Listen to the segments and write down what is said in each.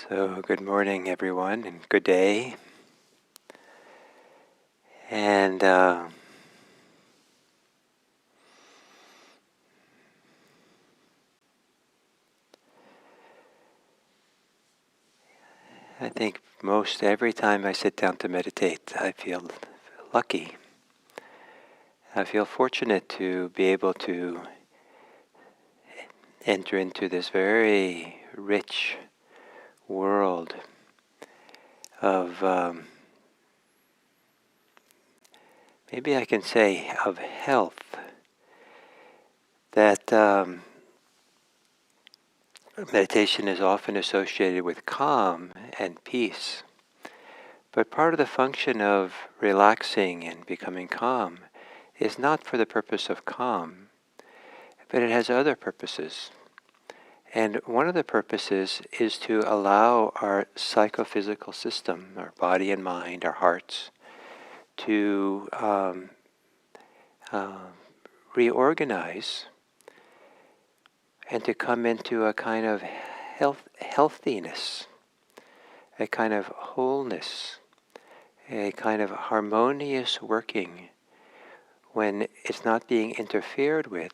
So, good morning, everyone, and good day. And I think most every time I sit down to meditate, I feel lucky. I feel fortunate to be able to enter into this very rich world of, maybe I can say, of health that meditation is often associated with calm and peace. But part of the function of relaxing and becoming calm is not for the purpose of calm, but it has other purposes. And one of the purposes is to allow our psychophysical system, our body and mind, our hearts, to uh, reorganize and to come into a kind of healthiness, a kind of wholeness, a kind of harmonious working when it's not being interfered with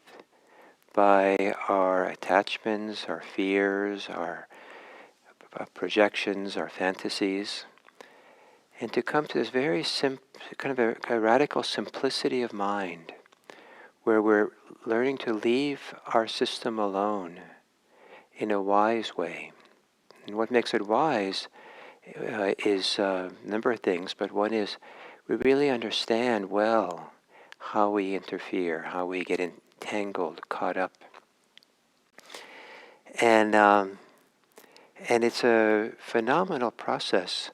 by our attachments, our fears, our projections, our fantasies, and to come to this very kind of a radical simplicity of mind, where we're learning to leave our system alone in a wise way. And what makes it wise is a number of things, but one is we really understand well how we interfere, how we get entangled, caught up. And it's a phenomenal process,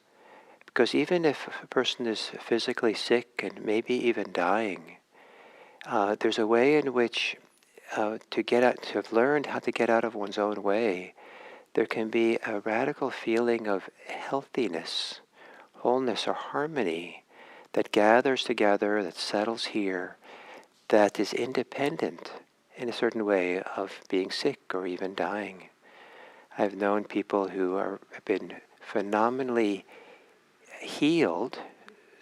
because even if a person is physically sick and maybe even dying, there's a way in which to have learned how to get out of one's own way, there can be a radical feeling of healthiness, wholeness, or harmony that gathers together, that settles here, that is independent in a certain way of being sick or even dying. I've known people who have been phenomenally healed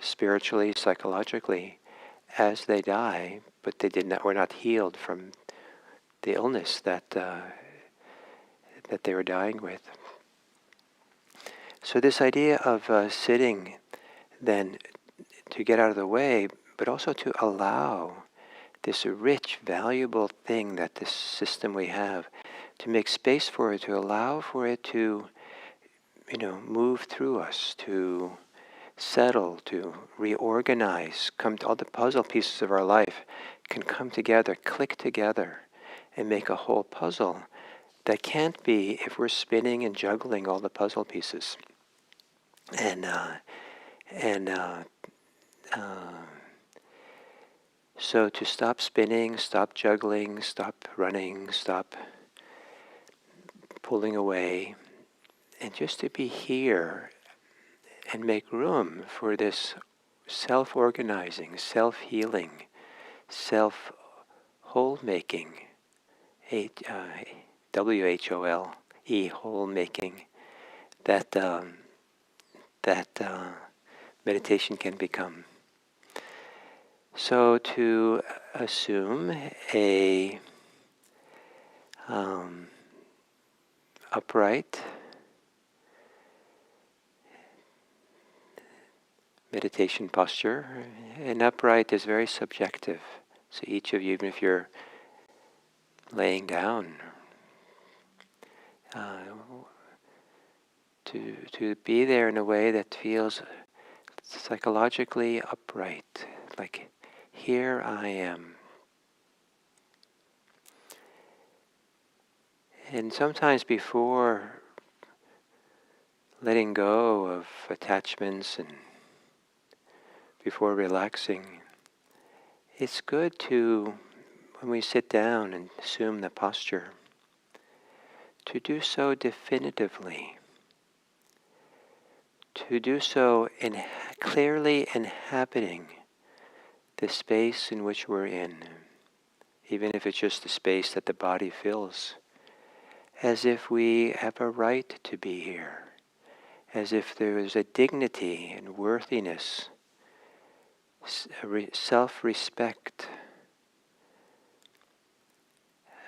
spiritually, psychologically, as they die, but they were not healed from the illness that they were dying with. So this idea of sitting then to get out of the way, but also to allow this rich, valuable thing that this system we have, to make space for it, to allow for it to, move through us, to settle, to reorganize, all the puzzle pieces of our life can come together, click together, and make a whole puzzle that can't be if we're spinning and juggling all the puzzle pieces. And so to stop spinning, stop juggling, stop running, stop pulling away, and just to be here and make room for this self-organizing, self-healing, self-whole-making, W-H-O-L-E, whole-making, that meditation can become. So to assume a upright meditation posture. And upright is very subjective. So each of you, even if you're laying down, to be there in a way that feels psychologically upright, like here I am. And sometimes before letting go of attachments and before relaxing, it's good to, when we sit down and assume the posture, to do so definitively, to do so in clearly inhabiting the space in which we're in, even if it's just the space that the body fills, as if we have a right to be here, as if there was a dignity and worthiness, self-respect,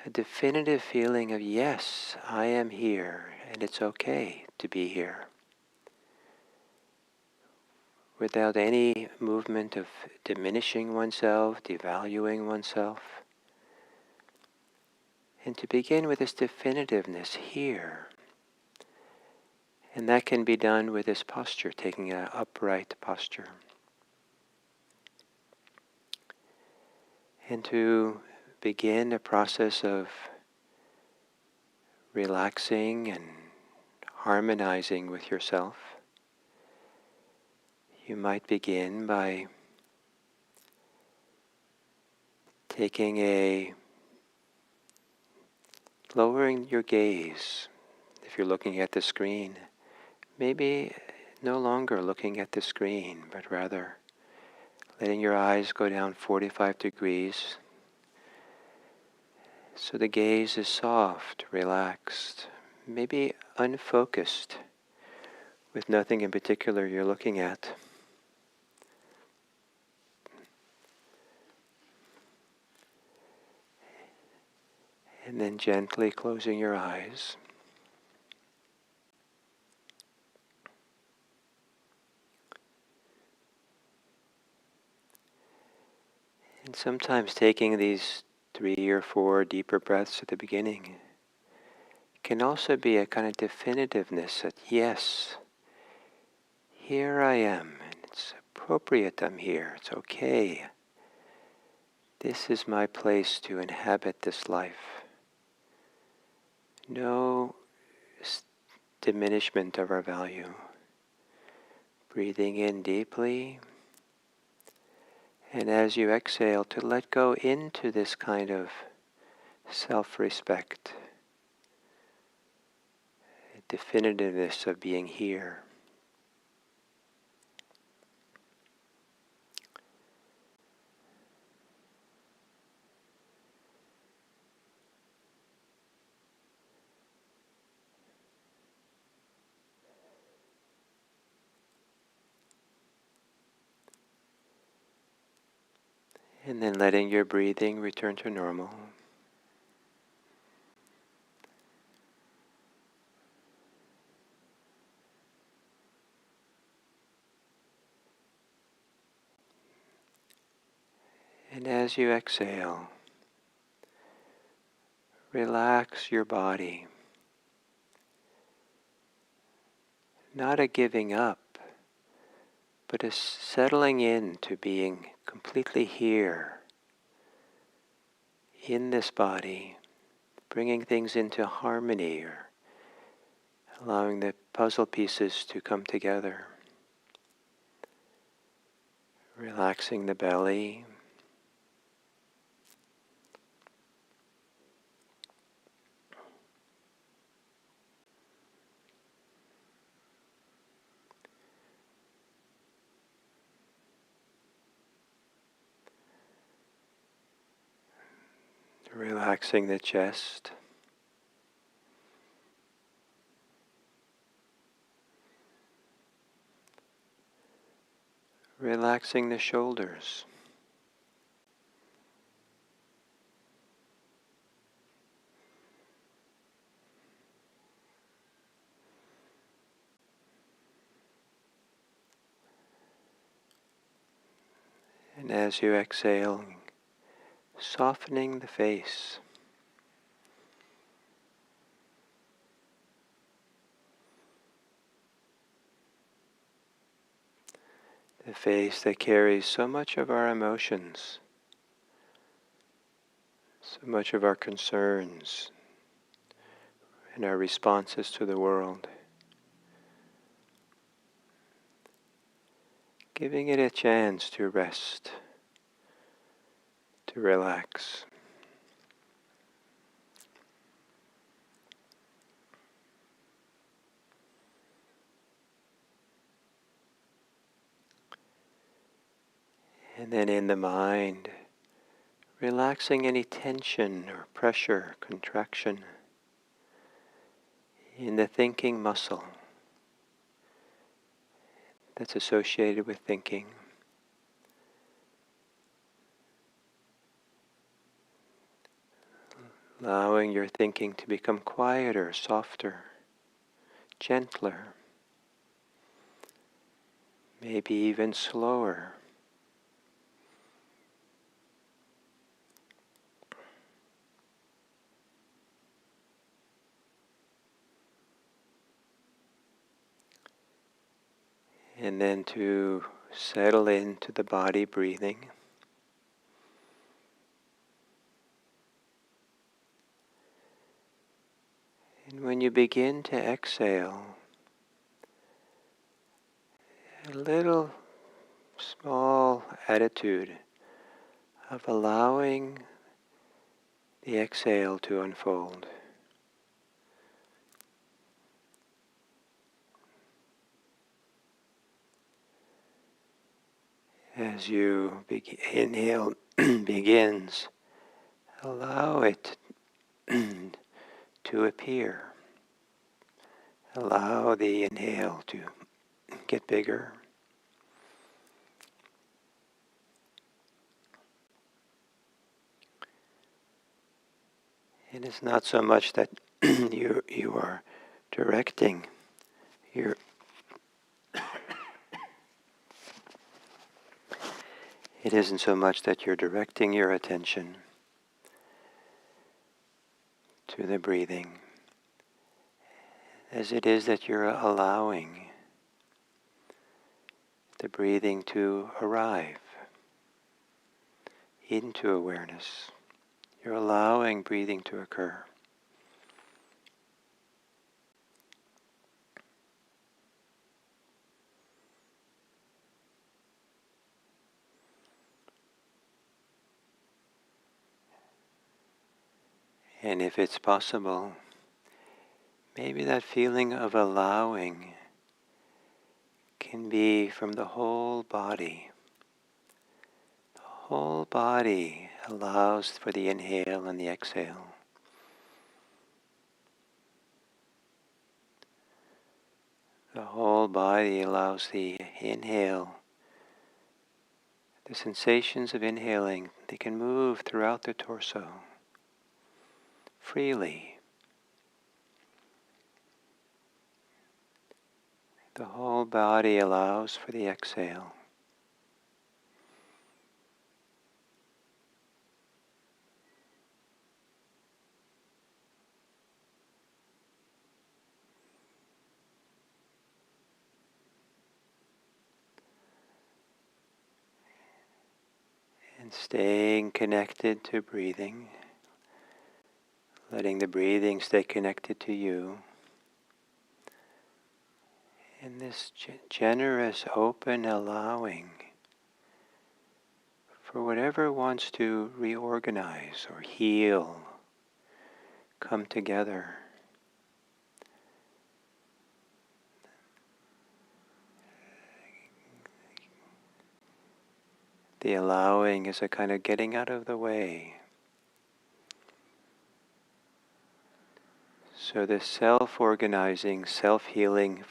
a definitive feeling of, yes, I am here, and it's okay to be here, without any movement of diminishing oneself, devaluing oneself. And to begin with this definitiveness here. And that can be done with this posture, taking an upright posture. And to begin a process of relaxing and harmonizing with yourself, you might begin by lowering your gaze. If you're looking at the screen, maybe no longer looking at the screen, but rather letting your eyes go down 45 degrees. So the gaze is soft, relaxed, maybe unfocused, with nothing in particular you're looking at. And then gently closing your eyes. And sometimes taking these 3 or 4 deeper breaths at the beginning can also be a kind of definitiveness that, yes, here I am, and it's appropriate I'm here, it's okay. This is my place to inhabit this life. No diminishment of our value. Breathing in deeply, and as you exhale, to let go into this kind of self-respect, definitiveness of being here. And then letting your breathing return to normal. And as you exhale, relax your body. Not a giving up, but a settling into being completely here, in this body, bringing things into harmony, or allowing the puzzle pieces to come together. Relaxing the belly. Relaxing the chest. Relaxing the shoulders. And as you exhale, softening the face. The face that carries so much of our emotions, so much of our concerns, and our responses to the world. Giving it a chance to rest, to relax. And then in the mind, relaxing any tension or pressure, contraction in the thinking muscle. that's associated with thinking. Allowing your thinking to become quieter, softer, gentler, maybe even slower. And then to settle into the body breathing. And when you begin to exhale, a little small attitude of allowing the exhale to unfold. As you inhale begins, allow it to appear. Allow the inhale to get bigger. It is not so much that you are directing your it isn't so much that you're directing your attention to the breathing as it is that you're allowing the breathing to arrive into awareness. You're allowing breathing to occur. And if it's possible, maybe that feeling of allowing can be from the whole body. The whole body allows for the inhale and the exhale. The whole body allows the inhale. The sensations of inhaling, they can move throughout the torso freely. The whole body allows for the exhale. And staying connected to breathing, letting the breathing stay connected to you. In this generous, open allowing for whatever wants to reorganize or heal, come together. The allowing is a kind of getting out of the way. So the self-organizing, self-healing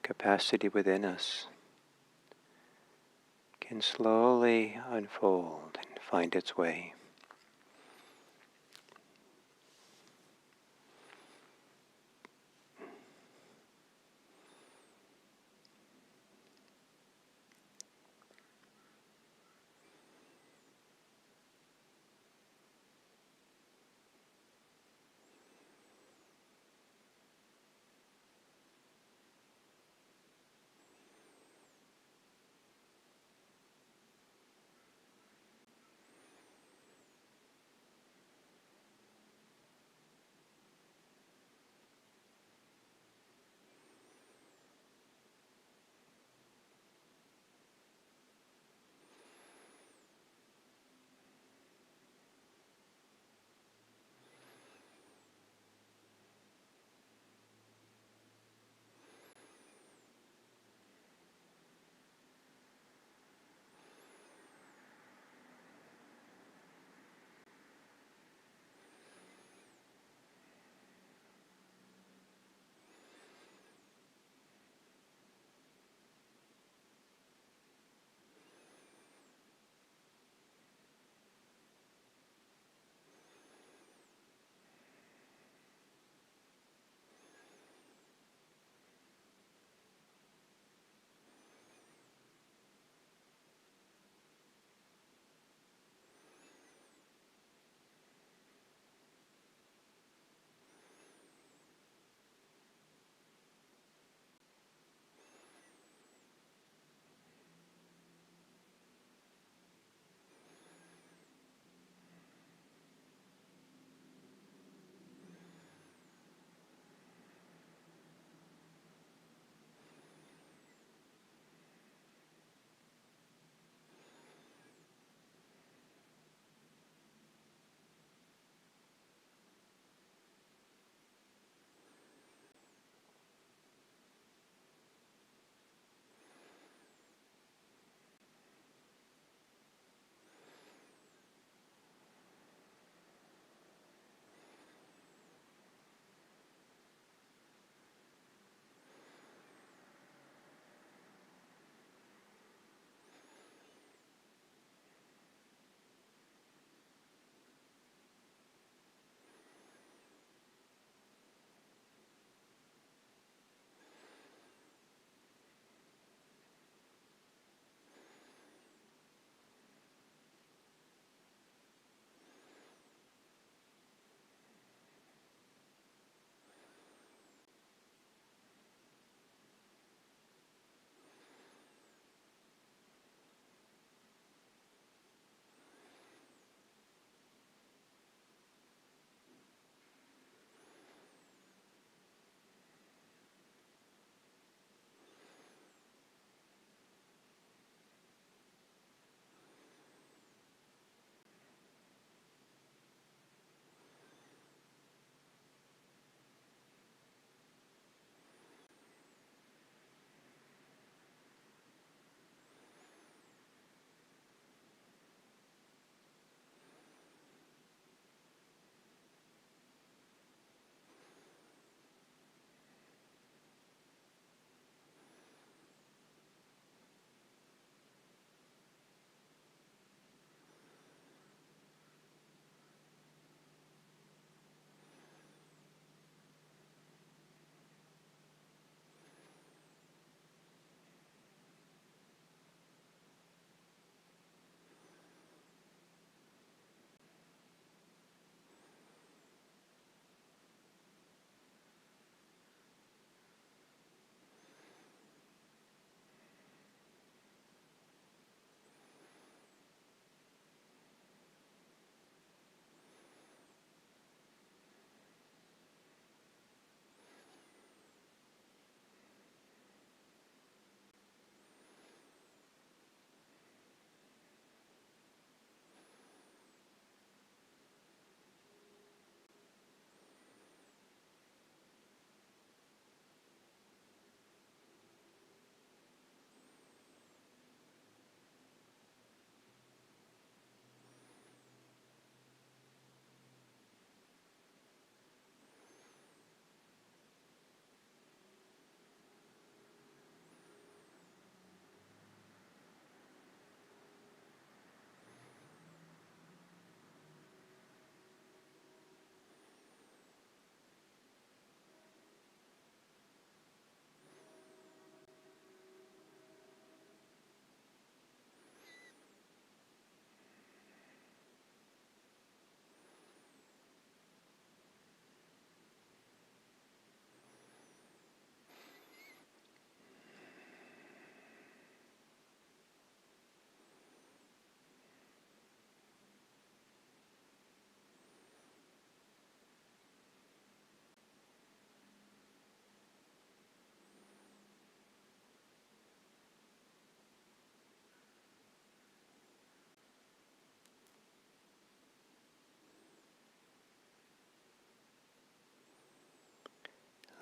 capacity within us can slowly unfold and find its way.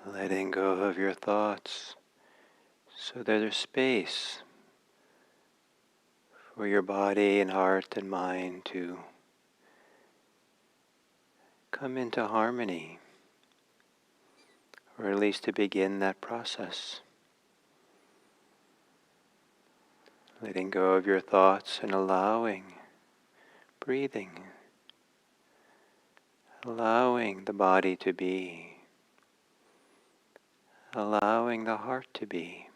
letting go of your thoughts so there's space for your body and heart and mind to come into harmony, or at least to begin that process. Letting go of your thoughts and allowing breathing, allowing the body to be, allowing the heart to be.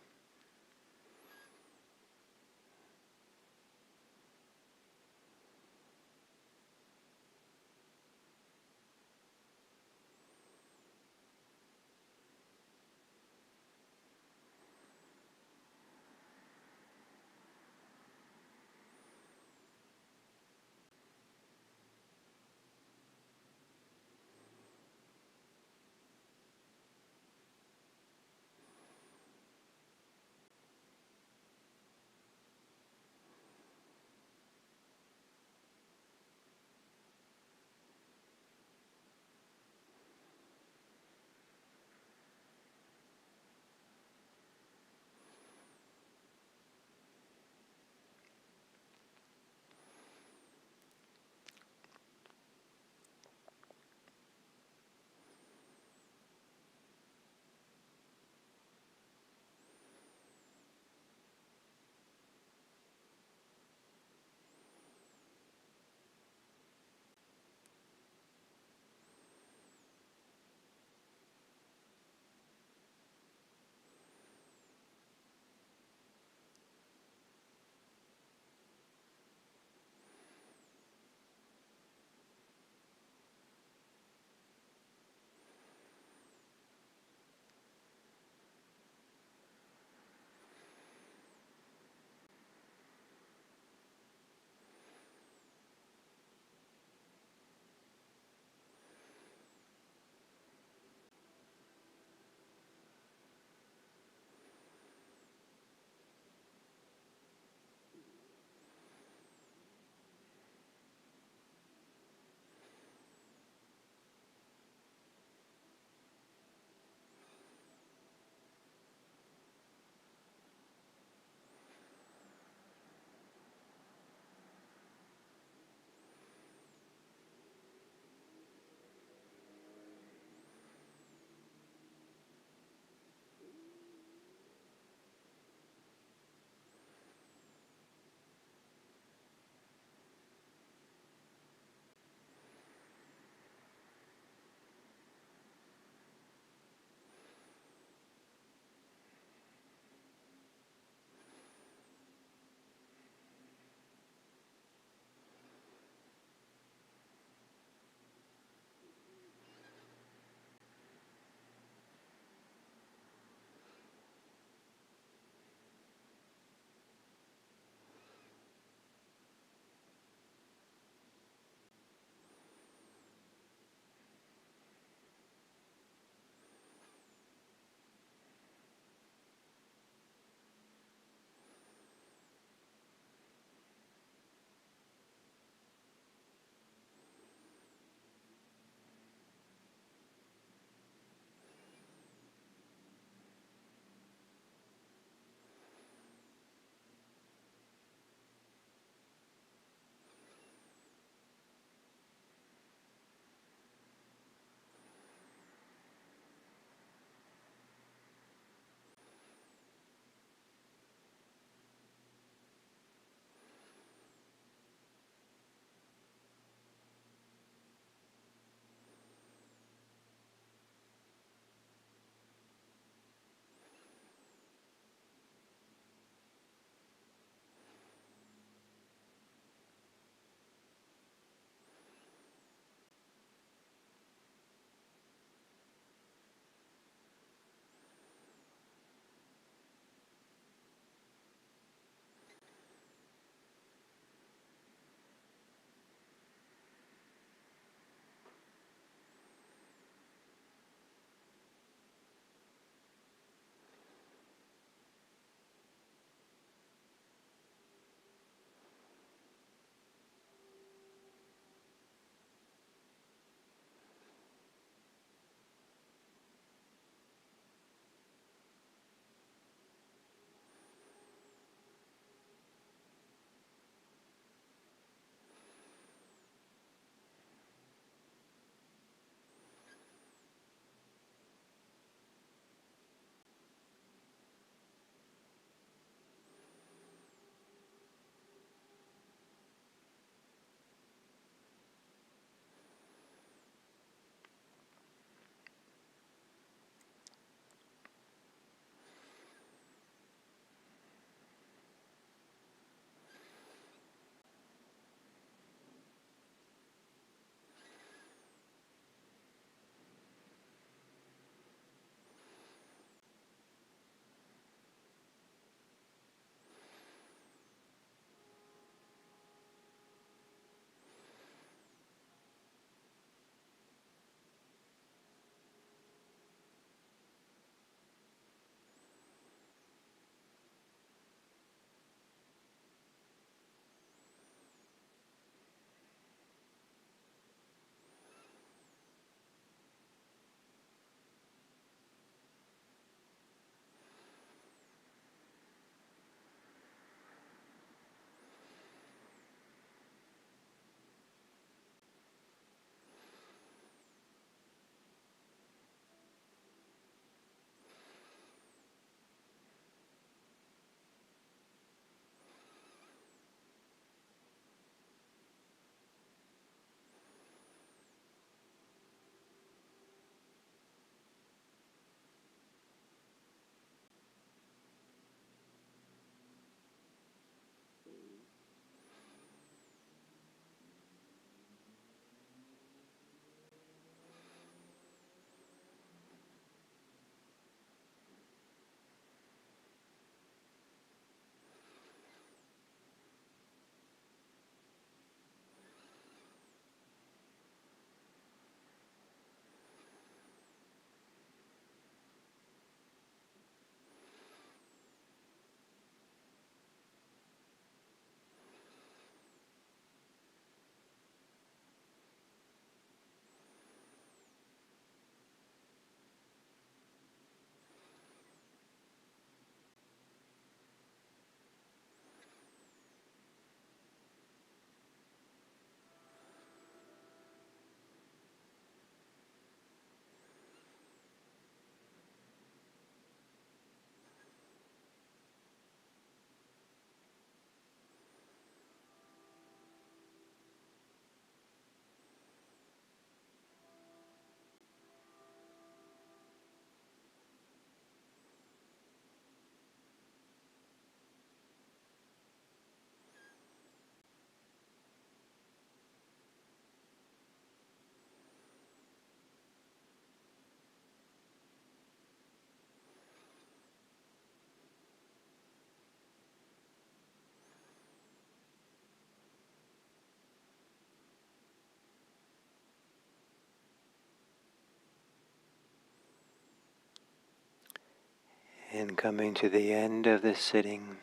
And coming to the end of this sitting,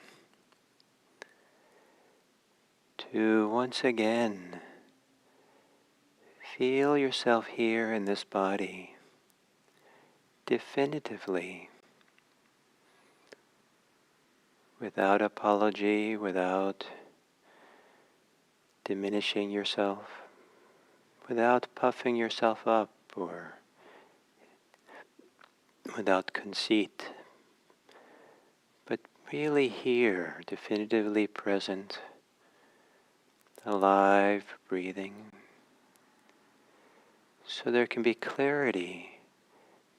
to once again feel yourself here in this body definitively, without apology, without diminishing yourself, without puffing yourself up or without conceit, but really here, definitively present, alive, breathing, so there can be clarity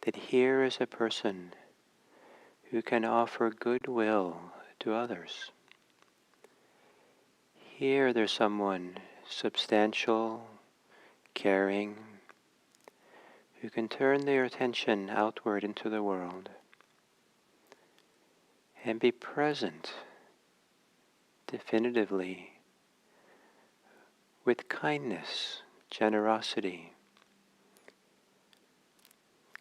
that here is a person who can offer goodwill to others. Here there's someone substantial, caring, who can turn their attention outward into the world and be present definitively with kindness, generosity,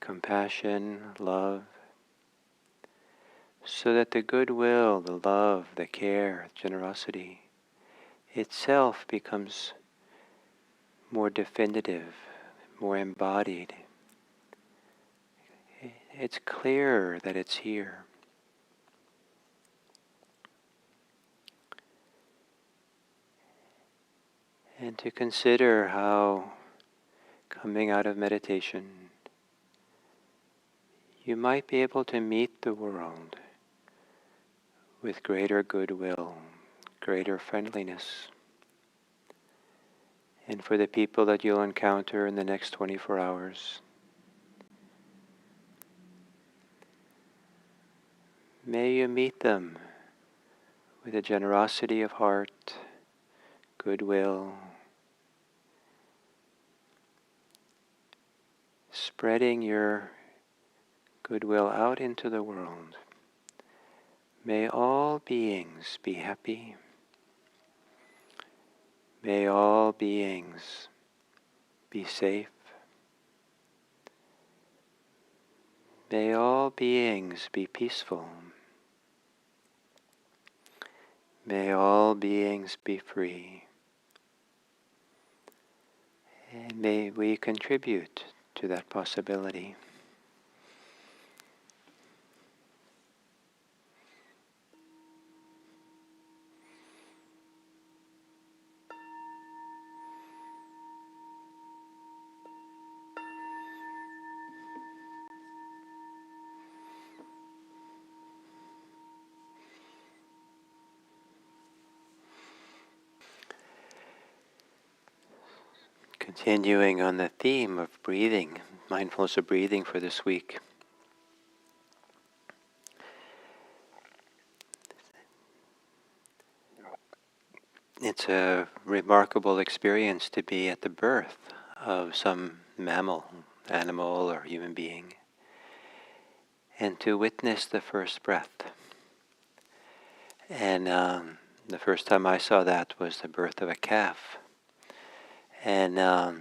compassion, love, so that the goodwill, the love, the care, generosity itself becomes more definitive, more embodied. It's clearer that it's here. And to consider how, coming out of meditation, you might be able to meet the world with greater goodwill, greater friendliness. And for the people that you'll encounter in the next 24 hours, may you meet them with a generosity of heart, goodwill, spreading your goodwill out into the world. May all beings be happy. May all beings be safe. May all beings be peaceful. May all beings be free. And may we contribute to that possibility. Continuing on the theme of breathing, mindfulness of breathing for this week. It's a remarkable experience to be at the birth of some mammal, animal, or human being, and to witness the first breath. And the first time I saw that was the birth of a calf. And I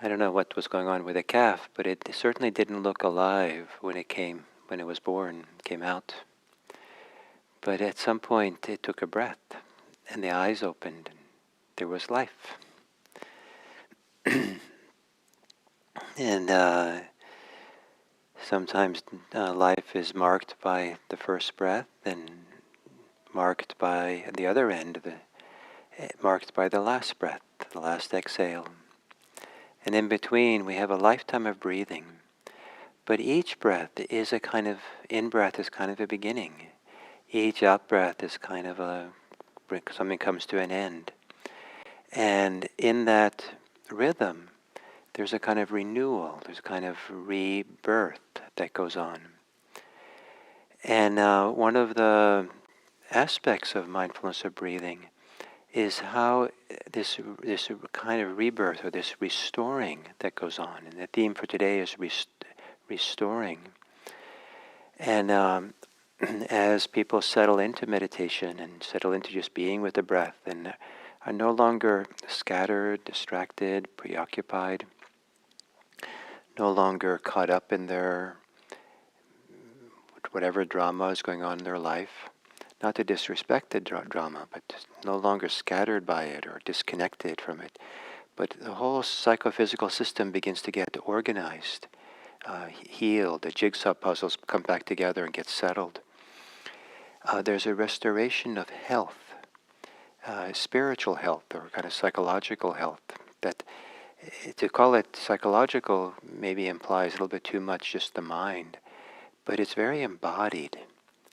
don't know what was going on with the calf, but it certainly didn't look alive when it was born, came out. But at some point it took a breath, and the eyes opened, and there was life. And sometimes life is marked by the first breath, and marked by at the other end, marked by the last breath, the last exhale. And in between, we have a lifetime of breathing. But each breath is a kind of, in-breath is kind of a beginning. Each out-breath is kind of something comes to an end. And in that rhythm, there's a kind of renewal, there's a kind of rebirth that goes on. And one of the aspects of mindfulness of breathing is how this kind of rebirth, or this restoring that goes on. And the theme for today is restoring. And as people settle into meditation and settle into just being with the breath and are no longer scattered, distracted, preoccupied, no longer caught up in their whatever drama is going on in their life. Not to disrespect the drama, but no longer scattered by it or disconnected from it. But the whole psychophysical system begins to get organized, healed. The jigsaw puzzles come back together and get settled. There's a restoration of health, spiritual health, or kind of psychological health. That to call it psychological maybe implies a little bit too much just the mind, but it's very embodied,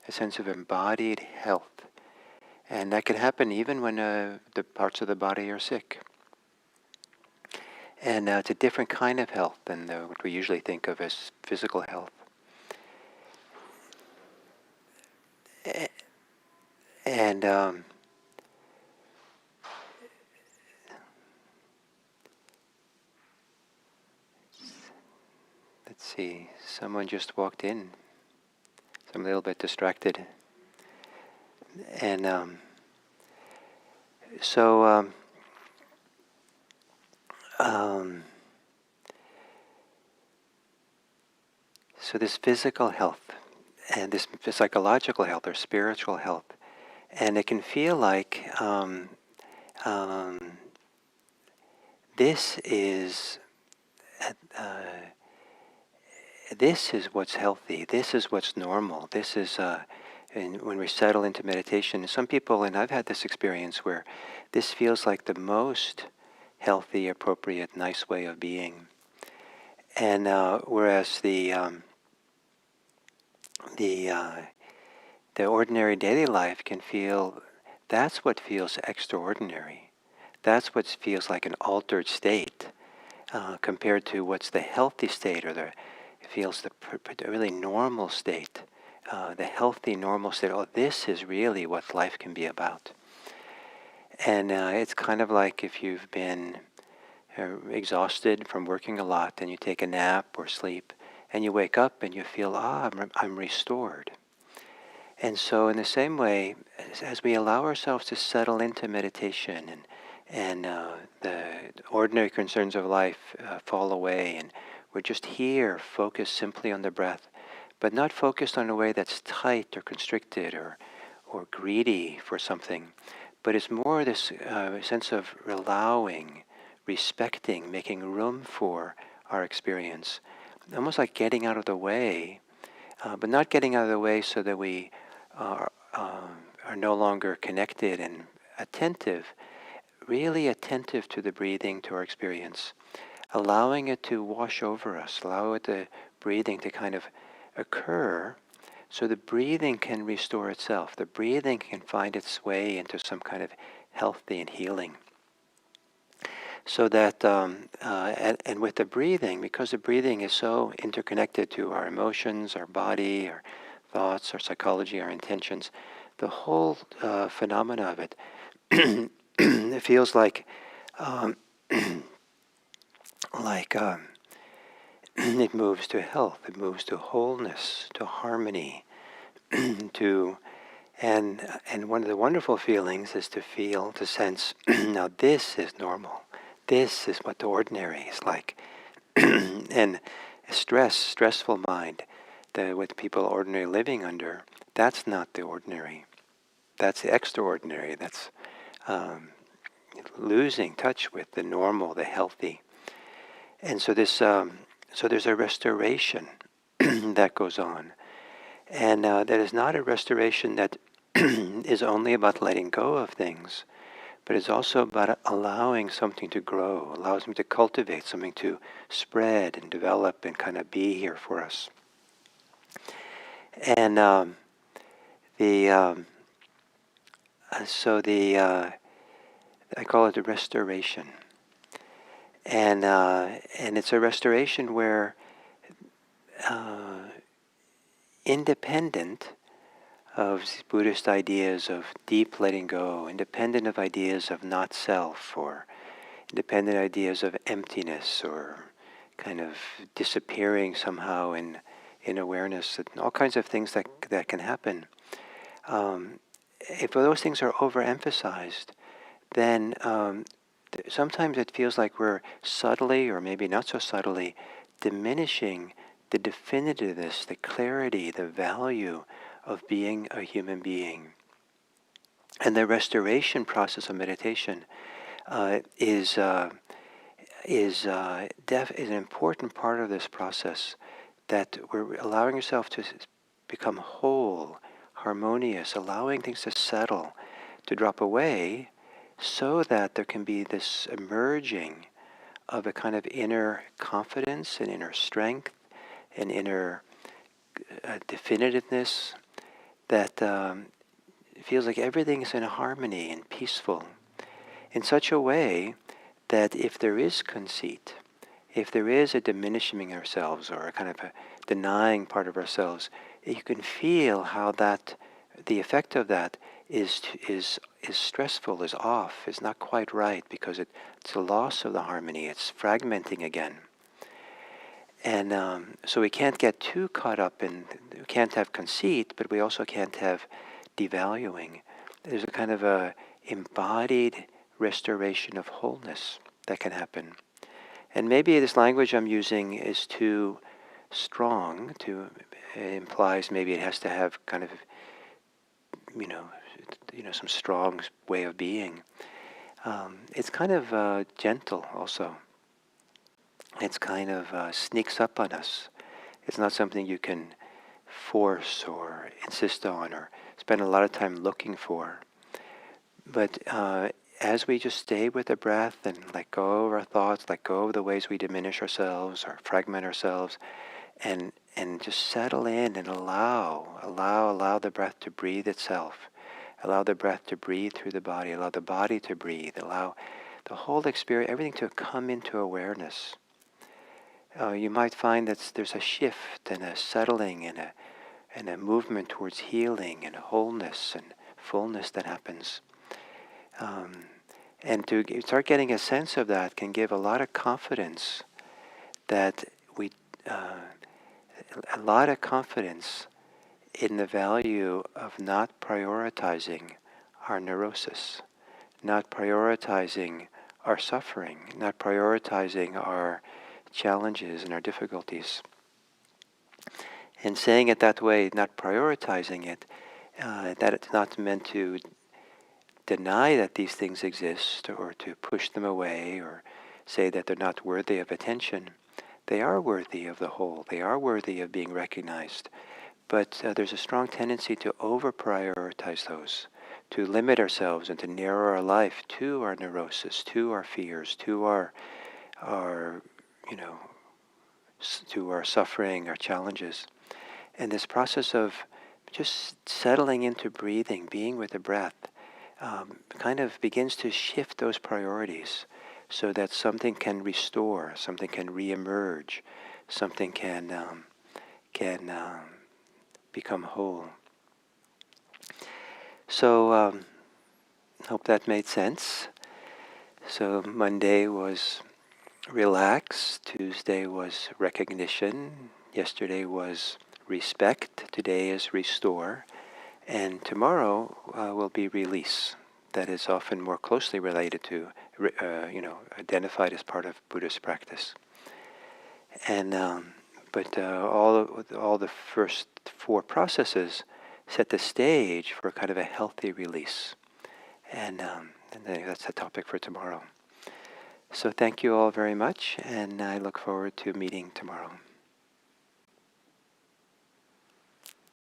a sense of embodied health. And that can happen even when the parts of the body are sick. And it's a different kind of health than what we usually think of as physical health. And let's see, someone just walked in. So I'm a little bit distracted. And so this physical health and this psychological health or spiritual health, and it can feel like this is what's healthy. This is what's normal. This is and when we settle into meditation, some people, and I've had this experience where this feels like the most healthy, appropriate, nice way of being. And whereas the ordinary daily life can feel, that's what feels extraordinary. That's what feels like an altered state compared to what's the healthy state, or it feels the really normal state, the healthy normal state. Oh, this is really what life can be about. And it's kind of like if you've been exhausted from working a lot, and you take a nap or sleep, and you wake up and you feel, I'm restored. And so in the same way, as we allow ourselves to settle into meditation and the ordinary concerns of life fall away, and we're just here, focused simply on the breath, but not focused on a way that's tight or constricted or greedy for something, but it's more this sense of allowing, respecting, making room for our experience, almost like getting out of the way, but not getting out of the way so that we are no longer connected and attentive, really attentive to the breathing, to our experience, allowing it to wash over us, allow it the breathing to kind of occur so the breathing can restore itself. The breathing can find its way into some kind of healthy and healing. So that, and with the breathing, because the breathing is so interconnected to our emotions, our body, our thoughts, our psychology, our intentions, the whole phenomena of it, it feels like, it moves to health, it moves to wholeness, to harmony, to, and one of the wonderful feelings is to sense, now this is normal. This is what the ordinary is like. And stressful mind, what people are ordinarily living under, that's not the ordinary. That's the extraordinary. That's losing touch with the normal, the healthy. And so so there's a restoration that goes on. And that is not a restoration that is only about letting go of things, but it's also about allowing something to grow, allows something to cultivate, something to spread and develop and kind of be here for us. And I call it the restoration. And it's a restoration where independent of Buddhist ideas of deep letting go, independent of ideas of not self, or independent ideas of emptiness, or kind of disappearing somehow in awareness, and all kinds of things that can happen. If those things are overemphasized, then sometimes it feels like we're subtly, or maybe not so subtly, diminishing the definitiveness, the clarity, the value of being a human being. And the restoration process of meditation is an important part of this process, that we're allowing yourself to become whole, harmonious, allowing things to settle, to drop away, so that there can be this emerging of a kind of inner confidence and inner strength and inner definitiveness that feels like everything is in harmony and peaceful, in such a way that if there is conceit, if there is a diminishing ourselves or a kind of a denying part of ourselves, you can feel how that, the effect of that is stressful, is off, is not quite right, because it's a loss of the harmony, it's fragmenting again. And so we can't get too caught up in, we can't have conceit, but we also can't have devaluing. There's a kind of a embodied restoration of wholeness that can happen. And maybe this language I'm using is too strong, it implies maybe it has to have kind of, you know, some strong way of being. It's kind of gentle also. It's kind of sneaks up on us. It's not something you can force or insist on or spend a lot of time looking for. But as we just stay with the breath and let go of our thoughts, let go of the ways we diminish ourselves or fragment ourselves, and just settle in and allow the breath to breathe itself. Allow the breath to breathe through the body. Allow the body to breathe. Allow the whole experience, everything to come into awareness. You might find that there's a shift and a settling and a movement towards healing and wholeness and fullness that happens. And to start getting a sense of that can give a lot of confidence that a lot of confidence in the value of not prioritizing our neurosis, not prioritizing our suffering, not prioritizing our challenges and our difficulties. And saying it that way, not prioritizing it, that it's not meant to deny that these things exist or to push them away or say that they're not worthy of attention. They are worthy of the whole. They are worthy of being recognized. But there's a strong tendency to over-prioritize those, to limit ourselves and to narrow our life to our neurosis, to our fears, to our to our suffering, our challenges. And this process of just settling into breathing, being with the breath, kind of begins to shift those priorities so that something can restore, something can reemerge, something can become whole. So hope that made sense. So Monday was relax, Tuesday was recognition, yesterday was respect, today is restore, and tomorrow will be release. That is often more closely related to, identified as part of Buddhist practice. And but all the first four processes set the stage for kind of a healthy release. And then that's the topic for tomorrow. So thank you all very much, and I look forward to meeting tomorrow.